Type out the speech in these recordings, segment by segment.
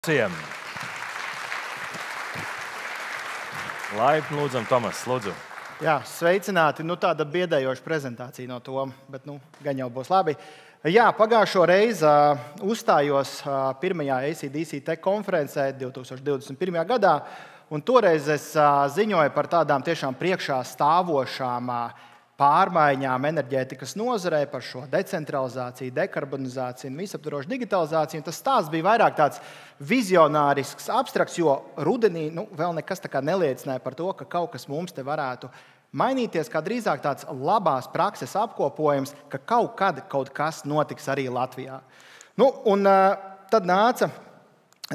Visiem. Laipni lūdzam, Tomas, lūdzu. Jā, sveicināti. Tāda biedējoša prezentācija no Toma, bet gan jau būs labi. Jā, pagājušo reizi uzstājos pirmajā AC/DC Tech konferencē 2021. gadā, un toreiz es ziņoju par tādām tiešām priekšā stāvošām pārmaiņām enerģētikas nozarē, par šo decentralizāciju, dekarbonizāciju un visaptvarošu digitalizāciju. Un tas stāsts bija vairāk tāds vizionārisks, abstrakts, jo rudenī vēl nekas tā kā neliecināja par to, ka kaut kas mums te varētu mainīties, kā drīzāk tāds labās prakses apkopojums, ka kaut kad kaut kas notiks arī Latvijā. Un tad nāca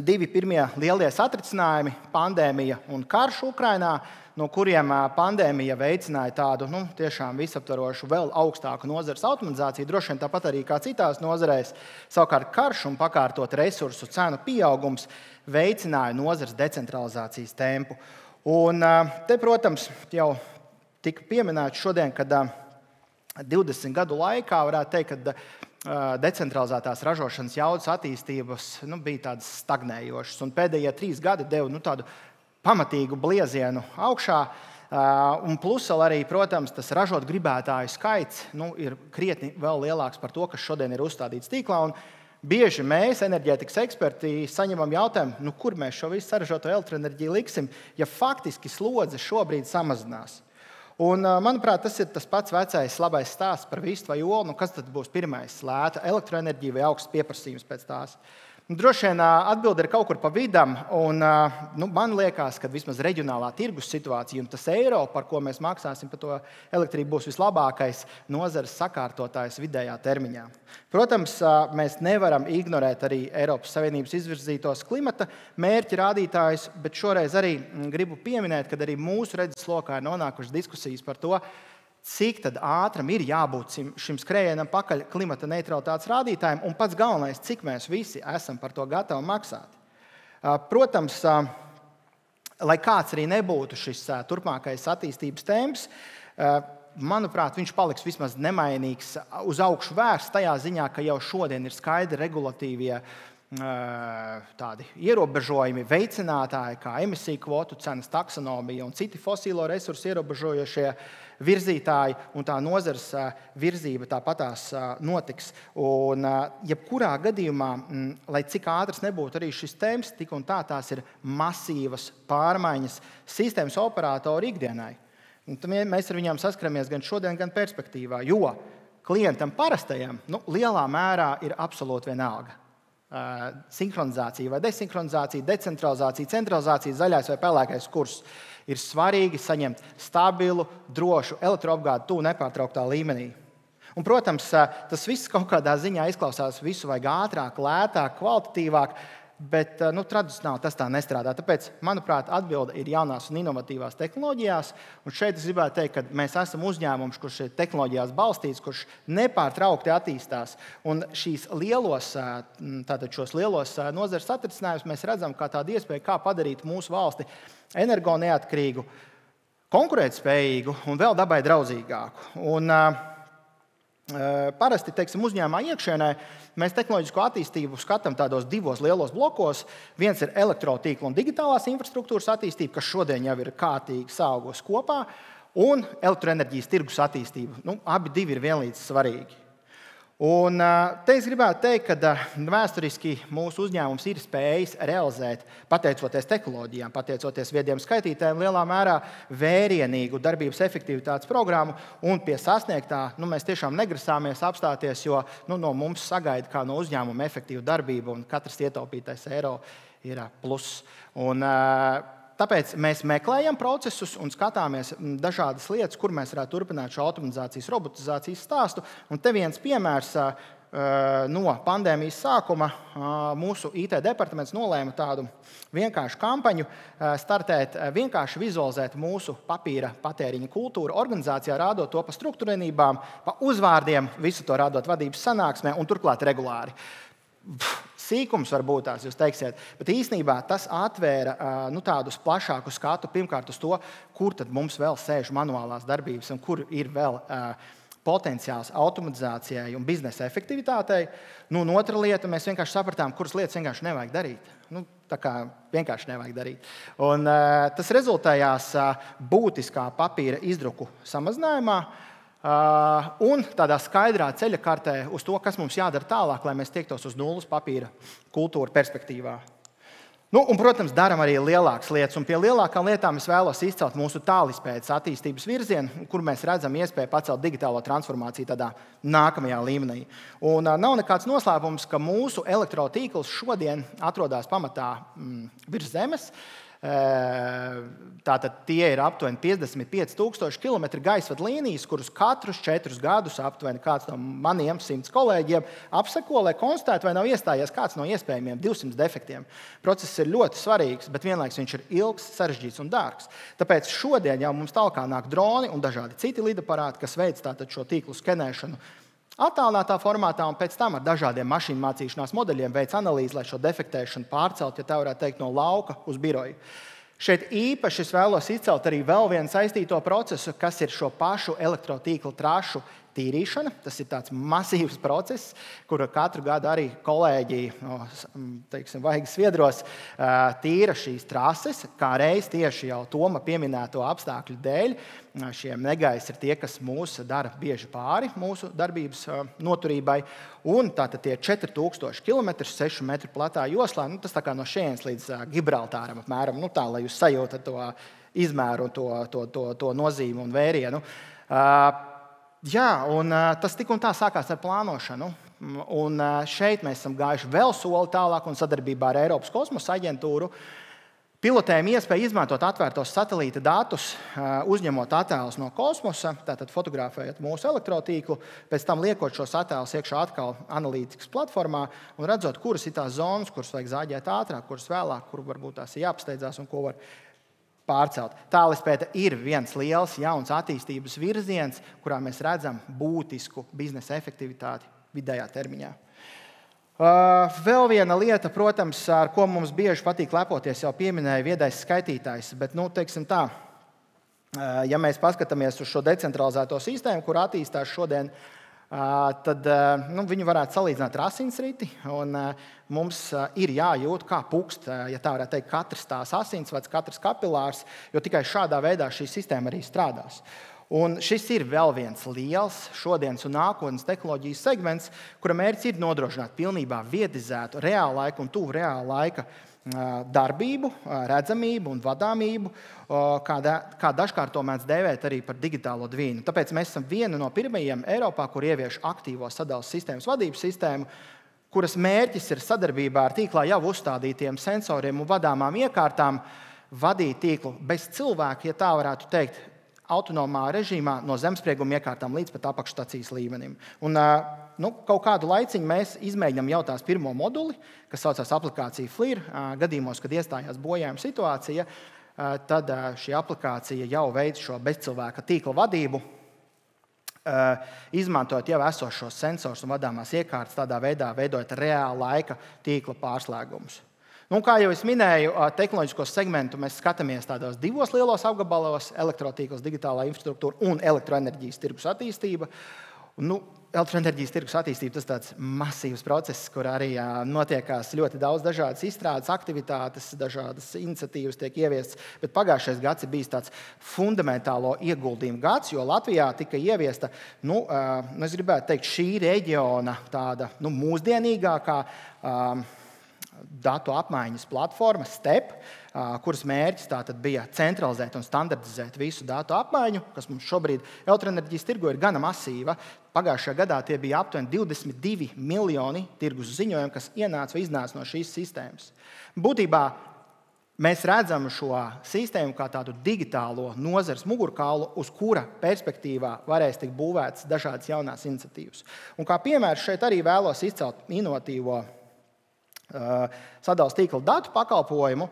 divi pirmie lielie satricinājumi - pandēmija un karš Ukrainā, no kuriem pandēmija veicināja tādu tiešām visaptvarošu, vēl augstāku nozares automatizāciju, droši vien tāpat arī kā citās nozarēs. Savukārt karš un pakārtot resursu cenu pieaugums veicināja nozares decentralizācijas tempu. Un te, protams, jau tika pieminēts šodien, kad 20 gadu laikā varētu teikt, ka decentralizētās ražošanas jaudas attīstības bija tādas stagnējošas. Un pēdējie 3 gadi deva tādu pamatīgu bliezienu augšā. Un plus arī, protams, tas ražot gribētāju skaits ir krietni vēl lielāks par to, kas šodien ir uzstādīts tīklā. Un bieži mēs, enerģētikas eksperti, saņemam jautājumu, kur mēs šo visu saražoto elektroenerģiju liksim, ja faktiski slodze šobrīd samazinās. Un, manuprāt, tas ir tas pats vecais labais stāsts par vistu vai olu. Kas tad būs pirmais? Lēta elektroenerģija vai augsts pieprasījums pēc tās? Droši vien atbilde ir kaut kur pa vidam, un man liekas, ka vismaz reģionālā tirgus situācija un tas eiro, par ko mēs maksāsim par to elektrību, būs vislabākais nozares sakārtotājs vidējā termiņā. Protams, mēs nevaram ignorēt arī Eiropas Savienības izvirzītos klimata mērķi rādītājus, bet šoreiz arī gribu pieminēt, ka arī mūsu redzeslokā ir nonākušas diskusijas par to, cik tad ātram ir jābūt šim skrējienam pakaļ klimata neutralitātes rādītājiem, un pats galvenais, cik mēs visi esam par to gatavi maksāt. Protams, lai kāds arī nebūtu šis turpmākais attīstības temps, manuprāt, viņš paliks vismaz nemainīgs, uz augšu vērsts tajā ziņā, ka jau šodien ir skaidri regulatīvie tādi ierobežojumi, veicinātāji, kā emisiju kvotu cenas, taksonomija un citi fosīlo resursu ierobežojošie virzītāji, un tā nozares virzība tāpatās notiks. Un, jebkurā gadījumā, lai cik ātras nebūtu arī šis temps, tik un tā tās ir masīvas pārmaiņas sistēmas operātoru ikdienai. Un mēs ar viņiem saskaramies gan šodien, gan perspektīvā, jo klientam parastajam lielā mērā ir absolūti vienalga. Sinhronizācija vai desinhronizācija, decentralizācija, centralizācija, zaļais vai pelēkais kurs. Ir svarīgi saņemt stabilu, drošu elektroapgādi tuvu nepārtrauktā līmenī. Un, protams, tas viss kaut kādā ziņā izklausās visu vajag ātrāk, lētāk, kvalitatīvāk, bet tradicionāli tas tā nestrādā. Tāpēc, manuprāt, atbilde ir jaunās un inovatīvās tehnoloģijās. Un šeit es gribētu teikt, ka mēs esam uzņēmums, kurš ir tehnoloģijās balstīts, kurš nepārtraukti attīstās. Un šos lielos nozares atrisinājumus mēs redzam kā tādu iespēju, kā padarīt mūsu valsti energo neatkarīgu, konkurētspējīgu un vēl dabai draudzīgāku. Un, parasti, uzņēmumā iekšienē mēs tehnoloģisko attīstību skatām tādos divos lielos blokos. Viens ir elektrotīkla un digitālās infrastruktūras attīstība, kas šodien jau ir kārtīgi saugusi kopā, un elektroenerģijas tirgus attīstība. Abi divi ir vienlīdz svarīgi. Un te es gribētu teikt, ka vēsturiski mūsu uzņēmums ir spējis realizēt, pateicoties tehnoloģijām, pateicoties viediem skaitītājiem, lielā mērā vērienīgu darbības efektivitātes programmu, un pie sasniegtā mēs tiešām negrasāmies apstāties, jo no mums sagaida kā no uzņēmuma efektīvu darbību, un katrs ietaupītais eiro ir pluss. Un tāpēc mēs meklējam procesus un skatāmies dažādas lietas, kur mēs varētu turpināt šo automatizācijas, robotizācijas stāstu. Un te viens piemērs no pandēmijas sākuma. Mūsu IT departaments nolēma tādu vienkāršu kampaņu startēt, vienkārši vizualizēt mūsu papīra patēriņa kultūru organizācijā, rādot to pa struktūrvienībām, pa uzvārdiem, visu to rādot vadības sanāksmē un turklāt regulāri. Sīkums varbūt tās jūs teiksiet, bet īstenībā tas atvēra tādus plašāku skatu pirmkārt uz to, kur tad mums vēl sēž manuālās darbības un kur ir vēl potenciāls automatizācijai un biznesa efektivitātei. Un otra lieta, mēs vienkārši sapratām, kuras lietas vienkārši nevajag darīt. tā kā vienkārši nevajag darīt. Un, tas rezultējās būtiskā papīra izdruku samazinājumā un tādā skaidrā ceļa kartē uz to, kas mums jādara tālāk, lai mēs tiektos uz nulles papīra kultūra perspektīvā. Un, protams, darām arī lielākas lietas. Un pie lielākām lietām es vēlos izcelt mūsu tālizpētes attīstības virzienu, kur mēs redzam iespēju pacelt digitālo transformāciju tādā nākamajā līmenī. Un nav nekāds noslēpums, ka mūsu elektrotīkls šodien atrodas pamatā virs zemes. Tātad tie ir aptuveni 55,000 km gaisvadu līnijas, kurus katrus 4 gadus aptuveni kāds no maniem 100 kolēģiem apseko, lai konstatētu, vai nav iestājies kāds no iespējamiem 200 defektiem. Process ir ļoti svarīgs, bet vienlaikus viņš ir ilgs, sarežģīts un dārgs. Tāpēc šodien jau mums tālāk nāk droni un dažādi citi lidaparāti, kas veic tātad šo tīklu skenēšanu attālinātā formātā un pēc tam ar dažādiem mašīnu mācīšanās modeļiem veic analīzi, lai šo defektēšanu pārcelt, ja tā varētu teikt, no lauka uz biroju. Šeit īpaši es vēlos izcelt arī vēl vienu saistīto procesu, kas ir šo pašu elektrotīkla trašu tīrīšana. Tas ir tāds masīvs process, kuru katru gadu arī kolēģi Vaigas Sviedros tīra šīs trases, kā reiz tieši jau Toma pieminēto apstākļu dēļ. Šie negaisi ir tie, kas mūs dara bieži pāri mūsu darbības noturībai. Un tātad tie 4000 km, 6 metru platā joslā, tas tā kā no šejienes līdz Gibraltāram apmēram, tā, lai jūs sajūtat to izmēru, to nozīmi un vērienu. Jā, un tas tik un tā sākās ar plānošanu. Un šeit mēs esam gājuši vēl soli tālāk un sadarbībā ar Eiropas kosmosa aģentūru pilotējam iespēju izmantot atvērtos satelīta datus, uzņemot attēlus no kosmosa, tātad fotografējot mūsu elektrotīklu, pēc tam liekot šos attēlus iekšā atkal analītikas platformā un redzot, kuras ir tās zonas, kuras vajag zāģēt ātrāk, kuras vēlāk, kur varbūt tās ir jāapsteidzās un ko var pārcelt. Tālizpēte ir viens liels jauns attīstības virziens, kurā mēs redzam būtisku biznesa efektivitāti vidējā termiņā. Vēl viena lieta, protams, ar ko mums bieži patīk lepoties, jau pieminēja viedais skaitītājs, bet, teiksim tā, ja mēs paskatāmies uz šo decentralizēto sistēmu, kur attīstās šodien, tad viņu varētu salīdzināt ar asinsriti, un mums ir jājūt, kā pukst, ja tā varētu teikt, katrs tās asinsvads, katrs kapilārs, jo tikai šādā veidā šī sistēma arī strādās. Un šis ir vēl viens liels šodienas un nākotnes tehnoloģijas segments, kura mērķis ir nodrošināt pilnībā vietizētu reāla laika un tuvu reāla laika darbību, redzamību un vadāmību, kā dažkārt to mēdz dēvēt arī par digitālo dvīnu. Tāpēc mēs esam viena no pirmajiem Eiropā, kur ievieš aktīvo sadalas sistēmas vadības sistēmu, kuras mērķis ir sadarbībā ar tīklā jau uzstādītiem sensoriem un vadāmām iekārtām vadīt tīklu bez cilvēka, ja tā varētu teikt, autonomā režīmā no zemesprieguma iekārtām līdz pat apakšstacijas līmenim. Un, kaut kādu laiciņu mēs izmēģinām jau tās pirmo moduli, kas saucās aplikācija FLIR. Gadījumos, kad iestājās bojājuma situācija, tad šī aplikācija jau veic šo bezcilvēka tīkla vadību, izmantojot jau esošos sensors un vadāmās iekārtas, tādā veidā veidojot reāla laika tīkla pārslēgumus. Kā jau es minēju, tehnoloģiskos segmentu mēs skatāmies tādos divos lielos apgabalos - elektrotīkls, digitālā infrastruktūra un elektroenerģijas tirgus attīstība. Elektroenerģijas tirgus attīstība tas tāds masīvs process, kur arī notiekās ļoti daudz dažādas izstrādes aktivitātes, dažādas iniciatīvas tiek ieviestas, bet pagājušais gads ir bijis tāds fundamentālo ieguldījumu gads, jo Latvijā tika ieviesta, es gribētu teikt, šī reģiona tāda mūsdienīgākā datu apmaiņas platforma STEP, kuras mērķis tātad bija centralizēt un standartizēt visu datu apmaiņu, kas mums šobrīd elektroenerģijas tirgu ir gana masīva. Pagājušajā gadā tie bija aptuveni 22 miljoni tirgus ziņojumu, kas ienāca vai iznāca no šīs sistēmas. Būtībā mēs redzam šo sistēmu kā tādu digitālo nozares mugurkaulu, uz kura perspektīvā varēs tikt būvētas dažādas jaunās iniciatīvas. Un kā piemērs šeit arī vēlos izcelt inovatīvo sadalas tīkla datu pakalpojumu,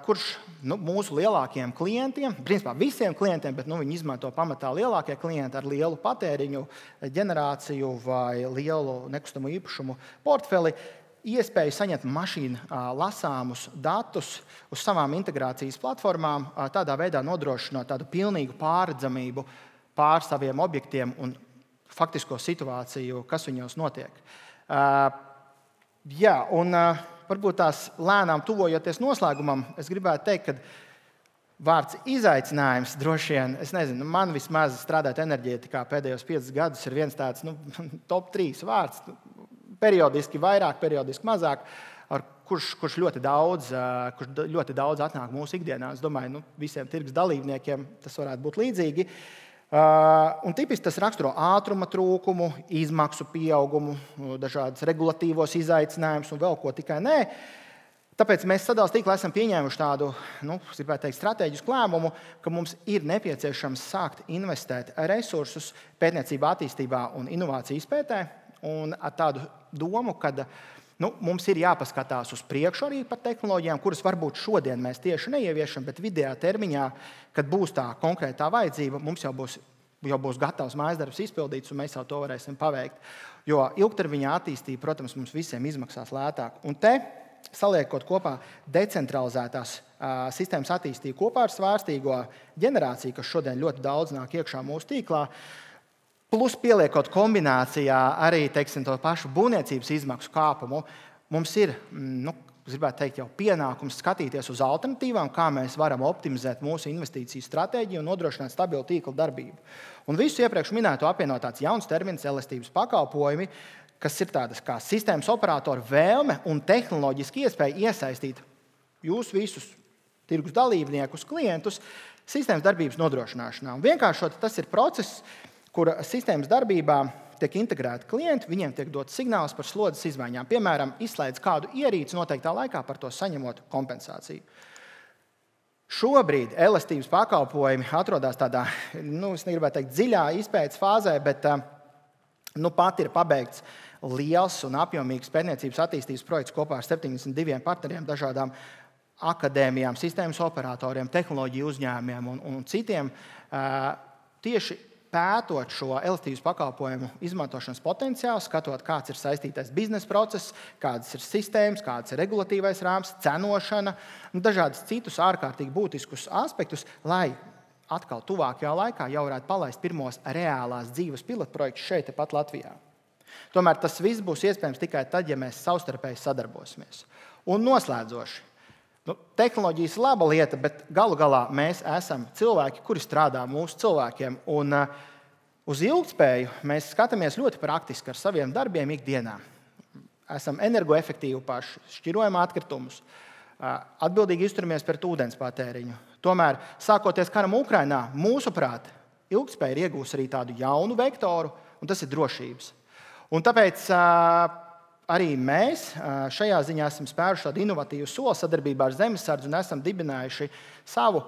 kurš mūsu lielākiem klientiem, principā visiem klientiem, bet viņi izmanto pamatā lielākie klienti ar lielu patēriņu ģenerāciju vai lielu nekustamo īpašumu portfeli, iespēju saņemt mašīnu lasāmus datus uz savām integrācijas platformām, tādā veidā nodrošinot tādu pilnīgu pārredzamību pār saviem objektiem un faktisko situāciju, kas viņos notiek. Jā, un varbūt tās lēnām tuvojoties noslēgumam, es gribētu teikt, ka vārds izaicinājums droši vien, es nezinu, man vismaz strādāt enerģētikā pēdējos 5 gadus ir viens tāds top 3 vārds, periodiski vairāk, periodiski mazāk, kurš ļoti daudz atnāk mūsu ikdienā. Es domāju, visiem tirgus dalībniekiem tas varētu būt līdzīgi. Un tipiski tas raksturo ātruma trūkumu, izmaksu pieaugumu, dažādas regulatīvos izaicinājumus un vēl ko tikai nē. Tāpēc mēs sadales tīklā esam pieņēmuši tādu, stratēģisku lēmumu, ka mums ir nepieciešams sākt investēt resursus pētniecībā, attīstībā un inovāciju izpētē. Un ar tādu domu, ka mums ir jāpaskatās uz priekšu arī par tehnoloģijām, kuras varbūt šodien mēs tieši neieviešam, bet vidējā termiņā, kad būs tā konkrētā vajadzība, mums jau būs gatavs mājasdarbs izpildīts, un mēs jau to varēsim paveikt. Jo ilgtermiņā attīstība, protams, mums visiem izmaksās lētāk. Un te, saliekot kopā decentralizētās sistēmas attīstību kopā ar svārstīgo ģenerāciju, kas šodien ļoti daudz nāk iekšā mūsu tīklā, plus pieliekot kombinācijā arī to pašu būvniecības izmaksu kāpumu, mums ir, gribētu teikt, jau pienākums skatīties uz alternatīvām, kā mēs varam optimizēt mūsu investīciju stratēģiju un nodrošināt stabilu tīkla darbību. Un visu iepriekš minēto apvienot tāds jauns termins elastības pakalpojumi, kas ir tādas kā sistēmas operātora vēlme un tehnoloģiski iespēja iesaistīt jūs visus tirgus dalībniekus, klientus sistēmas darbības nodrošināšanā. Un vienkāršot, tas ir process, kur sistēmas darbībā tiek integrēti klienti, viņiem tiek dots signāls par slodzes izmaiņām. Piemēram, izslēdz kādu ierīci noteiktā laikā, par to saņemot kompensāciju. Šobrīd elastības pakalpojumi atrodas tādā, es negribētu teikt, dziļā izpētes fāzē, bet pat ir pabeigts liels un apjomīgs pētniecības attīstības projekts kopā ar 72 partneriem, dažādām akadēmijām, sistēmas operatoriem, tehnoloģiju uzņēmumiem un citiem. Tieši pētot šo elastības pakalpojumu izmantošanas potenciālu, skatot, kāds ir saistītais biznesa process, kādas ir sistēmas, kāds ir regulatīvais rāms, cenošana un dažādus citus ārkārtīgi būtiskus aspektus, lai atkal tuvākajā laikā jau varētu palaist pirmos reālās dzīves pilotprojektus šeit pat Latvijā. Tomēr tas viss būs iespējams tikai tad, ja mēs savstarpēji sadarbosimies. Un noslēdzoši. Tehnoloģijas ir laba lieta, bet galu galā mēs esam cilvēki, kuri strādā mūsu cilvēkiem. Un uz ilgtspēju mēs skatāmies ļoti praktiski ar saviem darbiem ikdienā. Esam energoefektīvi paši, šķirojam atkritumus, atbildīgi izturamies pret ūdens patēriņu. Tomēr, sākoties karam Ukrainā, mūsuprāt, ilgtspēja ir iegūs arī tādu jaunu vektoru, un tas ir drošības. Un tāpēc arī mēs šajā ziņā esam spēruši tādu inovatīvu soli sadarbībā ar Zemesardzi un esam dibinājuši savu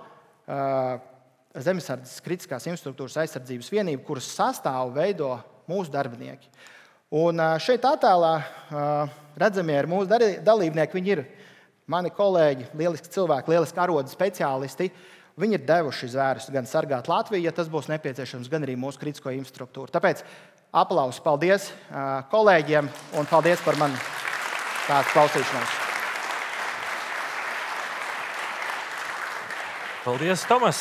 Zemesardzes kritiskās infrastruktūras aizsardzības vienību, kuras sastāvu veido mūsu darbinieki. Un šeit attēlā redzamie ir mūsu dalībnieki. Viņi ir mani kolēģi, lieliski cilvēki, lieliski arodu speciālisti. Viņi ir devuši zvērus gan sargāt Latviju, ja tas būs nepieciešams, gan arī mūsu kritisko infrastruktūru. Tāpēc aplausi, paldies kolēģiem un paldies par mani tādu klausīšanos. Paldies, Tomas.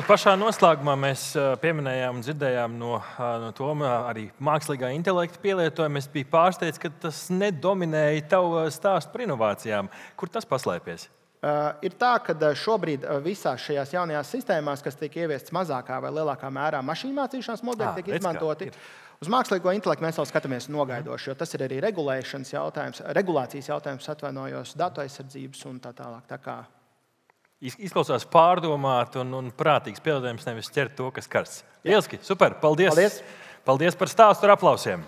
Pašā noslēgumā mēs pieminējām un dzirdējām no Toma arī mākslīgā intelekta pielietojumu. Es biju pārsteigts, ka tas nedominēja tavu stāstu par inovācijām. Kur tas paslēpies? Ir tā, ka šobrīd visās šajās jaunajās sistēmās, kas tiek ieviestas mazākā vai lielākā mērā mašīnu mācīšanās modeļi, tiek izmantoti. Uz mākslīgo intelektu mēs vēl skatāmies nogaidoši, jo tas ir arī regulācijas jautājums, atvainojos, datu aizsardzības un tā tālāk. Tā kā izklausās pārdomāt un prātīgs pielietojums, nevis ķert to, kas karsts. Lieliski, super, paldies! Paldies par stāstu ar aplausiem!